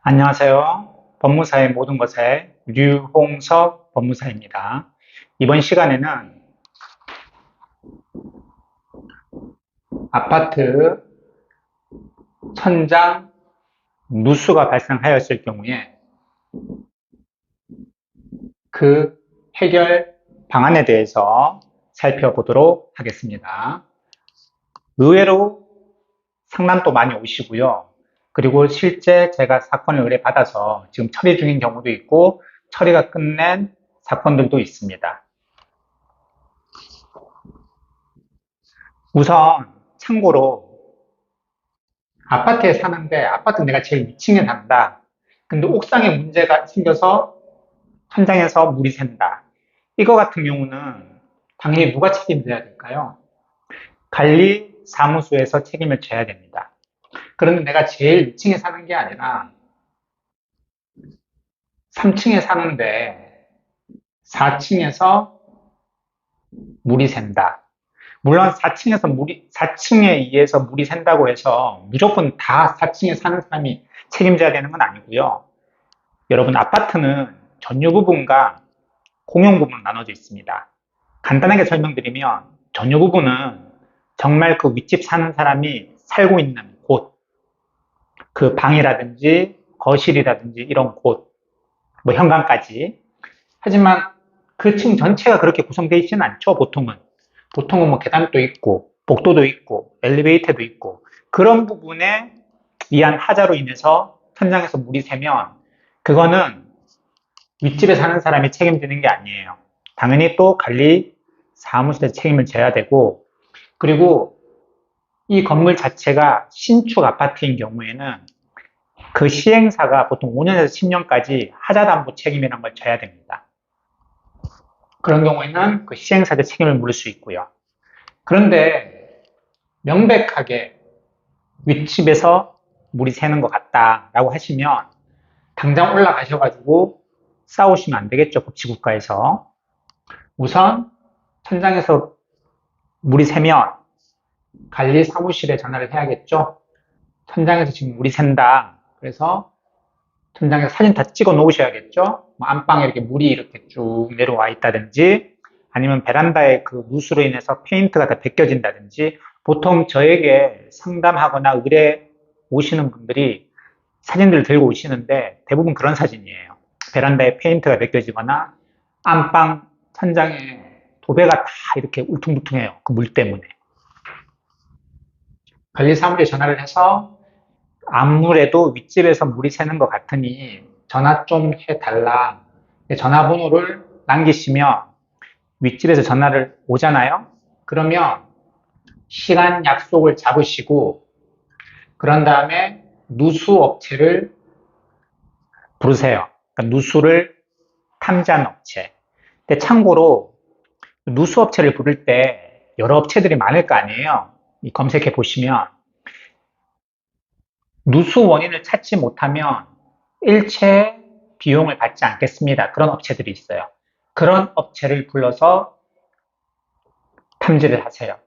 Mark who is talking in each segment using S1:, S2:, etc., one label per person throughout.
S1: 안녕하세요. 법무사의 모든 것의 류홍석 법무사입니다. 이번 시간에는 아파트 천장 누수가 발생하였을 경우에 그 해결 방안에 대해서 살펴보도록 하겠습니다. 의외로 상담도 많이 오시고요. 그리고 실제 제가 사건을 의뢰받아서 지금 처리 중인 경우도 있고 처리가 끝낸 사건들도 있습니다. 우선 참고로 아파트에 사는데 아파트 내가 제일 위층에 산다. 근데 옥상에 문제가 생겨서 천장에서 물이 샌다. 이거 같은 경우는 당연히 누가 책임져야 될까요? 관리사무소에서 책임을 져야 됩니다. 그런데 내가 제일 위층에 사는 게 아니라 3층에 사는데 4층에서 물이 샌다. 물론 4층에 의해서 물이 샌다고 해서 무조건 다 4층에 사는 사람이 책임져야 되는 건 아니고요. 여러분, 아파트는 전유 부분과 공용 부분으로 나눠져 있습니다. 간단하게 설명드리면 전유 부분은 정말 그 윗집 사는 사람이 살고 있는 곳, 그 방이라든지 거실이라든지 이런 곳, 뭐 현관까지. 하지만 그 층 전체가 그렇게 구성되어 있지는 않죠, 보통은. 보통은 뭐 계단도 있고, 복도도 있고, 엘리베이터도 있고, 그런 부분에 의한 하자로 인해서 천장에서 물이 새면, 그거는 윗집에 사는 사람이 책임지는 게 아니에요. 당연히 또 관리 사무실에서 책임을 져야 되고, 그리고 이 건물 자체가 신축 아파트인 경우에는 그 시행사가 보통 5년에서 10년까지 하자담보 책임이라는 걸 져야 됩니다. 그런 경우에는 그 시행사의 책임을 물을 수 있고요. 그런데 명백하게 윗집에서 물이 새는 것 같다라고 하시면 당장 올라가셔가지고 싸우시면 안 되겠죠, 법치국가에서. 우선 천장에서 물이 새면 관리 사무실에 전화를 해야겠죠. 천장에서 지금 물이 샌다. 그래서 천장에 사진 다 찍어 놓으셔야겠죠. 뭐 안방에 이렇게 물이 이렇게 쭉 내려와 있다든지 아니면 베란다에 그 누수로 인해서 페인트가 다 벗겨진다든지. 보통 저에게 상담하거나 의뢰 오시는 분들이 사진들을 들고 오시는데 대부분 그런 사진이에요. 베란다에 페인트가 벗겨지거나 안방 천장에 도배가 다 이렇게 울퉁불퉁해요. 그 물 때문에. 관리사무소에 전화를 해서 아무래도 윗집에서 물이 새는 것 같으니 전화 좀 해달라. 전화번호를 남기시면 윗집에서 전화를 오잖아요. 그러면 시간 약속을 잡으시고 그런 다음에 누수업체를 부르세요. 그러니까 누수를 탐지하는 업체. 근데 참고로 누수업체를 부를 때 여러 업체들이 많을 거 아니에요. 검색해 보시면 누수 원인을 찾지 못하면 일체 비용을 받지 않겠습니다. 그런 업체들이 있어요. 그런 업체를 불러서 탐지를 하세요.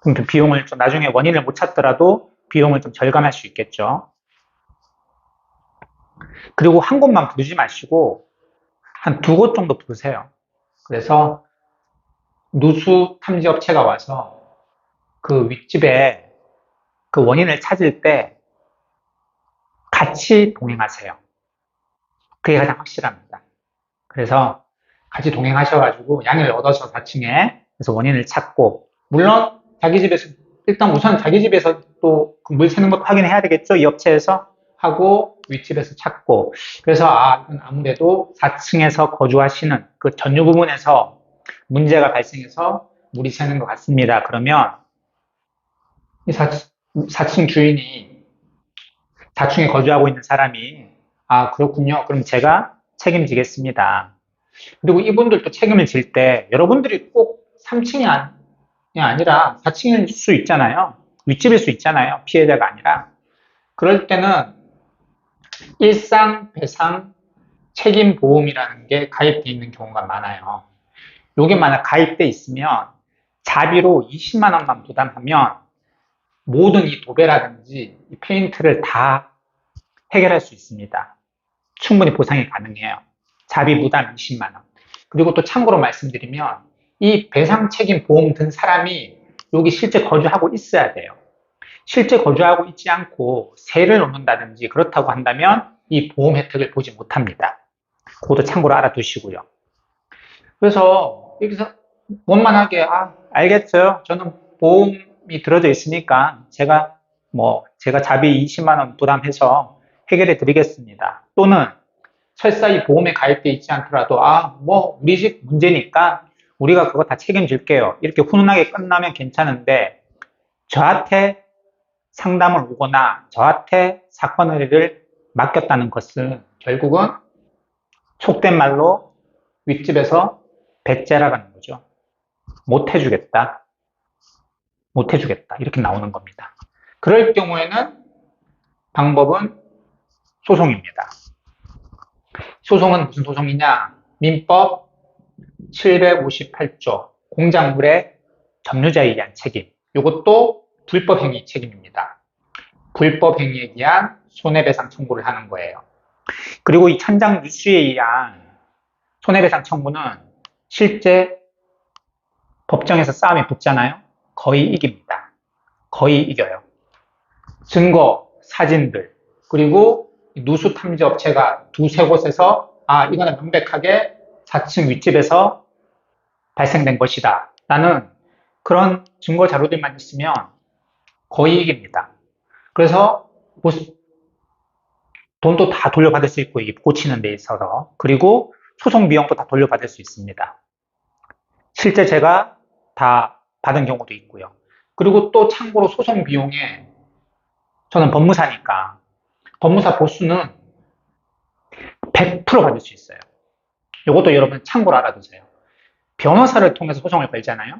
S1: 그럼 그 비용을 좀 나중에 원인을 못 찾더라도 비용을 좀 절감할 수 있겠죠. 그리고 한 곳만 부르지 마시고 한 2곳 정도 부르세요. 그래서 누수 탐지 업체가 와서 그 윗집에 그 원인을 찾을 때 같이 동행하세요. 그게 가장 확실합니다. 그래서 같이 동행하셔가지고 양해를 얻어서 4층에 그래서 원인을 찾고, 물론 자기 집에서 일단 우선 자기 집에서 또 물 새는 것도 확인해야 되겠죠. 이 업체에서 하고 윗집에서 찾고. 그래서 이건 아무래도 4층에서 거주하시는 그 전유 부분에서 문제가 발생해서 물이 새는 것 같습니다. 그러면 이 4층 주인이 4층에 거주하고 있는 사람이 그렇군요. 그럼 제가 책임지겠습니다. 그리고 이분들도 책임을 질 때 여러분들이 꼭 3층이 아니라 4층일 수 있잖아요. 윗집일 수 있잖아요. 피해자가 아니라. 그럴 때는 일상 배상 책임보험이라는 게 가입되어 있는 경우가 많아요. 이게 만약 가입되어 있으면 자비로 20만 원만 부담하면 모든 이 도배라든지 이 페인트를 다 해결할 수 있습니다. 충분히 보상이 가능해요. 자비 무담 20만 원. 그리고 또 참고로 말씀드리면 이 배상 책임 보험 든 사람이 여기 실제 거주하고 있어야 돼요. 실제 거주하고 있지 않고 세를 놓는다든지 그렇다고 한다면 이 보험 혜택을 보지 못합니다. 그것도 참고로 알아두시고요. 그래서 여기서 원만하게 알겠어요. 저는 보험이 들어져 있으니까 제가 자비 20만 원 부담해서 해결해 드리겠습니다. 또는 설사 이 보험에 가입돼 있지 않더라도 우리 집 문제니까 우리가 그거 다 책임질게요. 이렇게 훈훈하게 끝나면 괜찮은데 저한테 상담을 오거나 저한테 사건 의뢰를 맡겼다는 것은 결국은 속된 말로 윗집에서 배째라가는 거죠. 못 해주겠다 이렇게 나오는 겁니다. 그럴 경우에는 방법은 소송입니다. 소송은 무슨 소송이냐? 민법 758조 공작물의 점유자에 의한 책임. 이것도 불법행위 책임입니다. 불법행위에 대한 손해배상 청구를 하는 거예요. 그리고 이 천장 누수에 의한 손해배상 청구는 실제 법정에서 싸움이 붙잖아요. 거의 이깁니다. 거의 이겨요. 증거, 사진들, 그리고 누수 탐지 업체가 두세 곳에서 이거는 명백하게 4층 윗집에서 발생된 것이다 라는 그런 증거 자료들만 있으면 거의 이깁니다. 그래서 돈도 다 돌려받을 수 있고 고치는 데 있어서, 그리고 소송 비용도 다 돌려받을 수 있습니다. 실제 제가 다 받은 경우도 있고요. 그리고 또 참고로 소송 비용에 저는 법무사니까 법무사 보수는 100% 받을 수 있어요. 이것도 여러분 참고로 알아두세요. 변호사를 통해서 소송을 걸잖아요.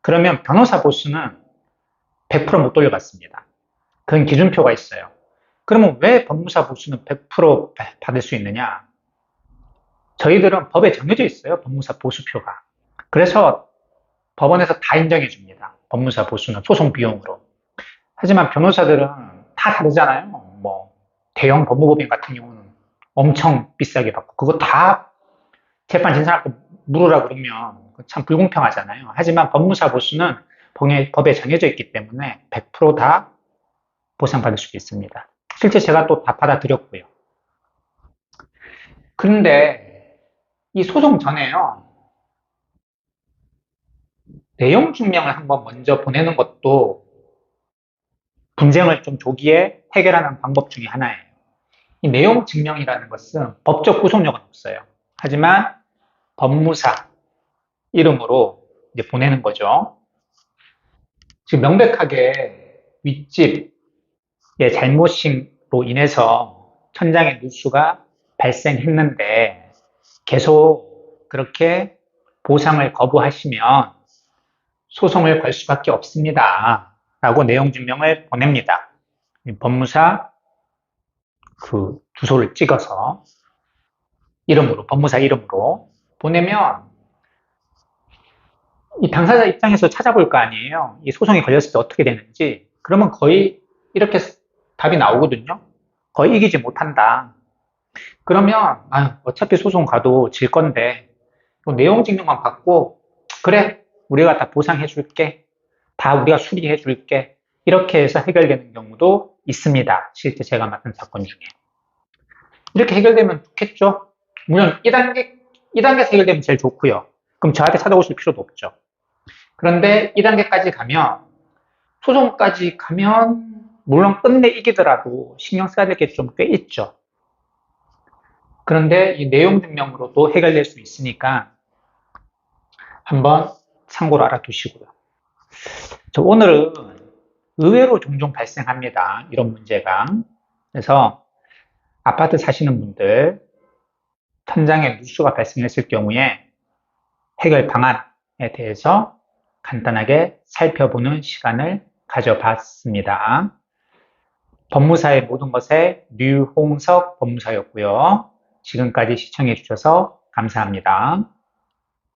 S1: 그러면 변호사 보수는 100% 못 돌려받습니다. 그런 기준표가 있어요. 그러면 왜 법무사 보수는 100% 받을 수 있느냐? 저희들은 법에 정해져 있어요. 법무사 보수표가. 그래서 법원에서 다 인정해 줍니다. 법무사 보수는 소송 비용으로. 하지만 변호사들은 다 다르잖아요. 대형 법무법인 같은 경우는 엄청 비싸게 받고, 그거 다 재판 진상할 때 물으라 그러면 참 불공평하잖아요. 하지만 법무사 보수는 법에 정해져 있기 때문에 100% 다 보상받을 수 있습니다. 실제 제가 또 다 받아들였고요. 그런데 이 소송 전에요, 내용 증명을 한번 먼저 보내는 것도 분쟁을 좀 조기에 해결하는 방법 중에 하나예요. 이 내용 증명이라는 것은 법적 구속력은 없어요. 하지만 법무사 이름으로 이제 보내는 거죠. 지금 명백하게 윗집의 잘못으로 인해서 천장에 누수가 발생했는데 계속 그렇게 보상을 거부하시면 소송을 걸 수밖에 없습니다. 라고 내용 증명을 보냅니다. 법무사 그 주소를 찍어서 법무사 이름으로 보내면 이 당사자 입장에서 찾아볼 거 아니에요. 이 소송이 걸렸을 때 어떻게 되는지. 그러면 거의 이렇게 답이 나오거든요. 거의 이기지 못한다. 그러면 어차피 소송 가도 질 건데 내용 증명만 받고 그래 우리가 다 보상해 줄게. 다 우리가 수리해 줄게. 이렇게 해서 해결되는 경우도 있습니다. 실제 제가 맡은 사건 중에. 이렇게 해결되면 좋겠죠. 물론 2단계에서 해결되면 제일 좋고요. 그럼 저한테 찾아오실 필요도 없죠. 그런데 2단계까지 가면, 소송까지 가면 물론 끝내 이기더라도 신경 써야 될 게 좀 꽤 있죠. 그런데 이 내용 증명으로도 해결될 수 있으니까 한번 참고로 알아두시고요. 오늘은 의외로 종종 발생합니다. 이런 문제가. 그래서 아파트 사시는 분들 천장에 누수가 발생했을 경우에 해결 방안에 대해서 간단하게 살펴보는 시간을 가져봤습니다. 법무사의 모든 것의 류홍석 법무사였고요. 지금까지 시청해 주셔서 감사합니다.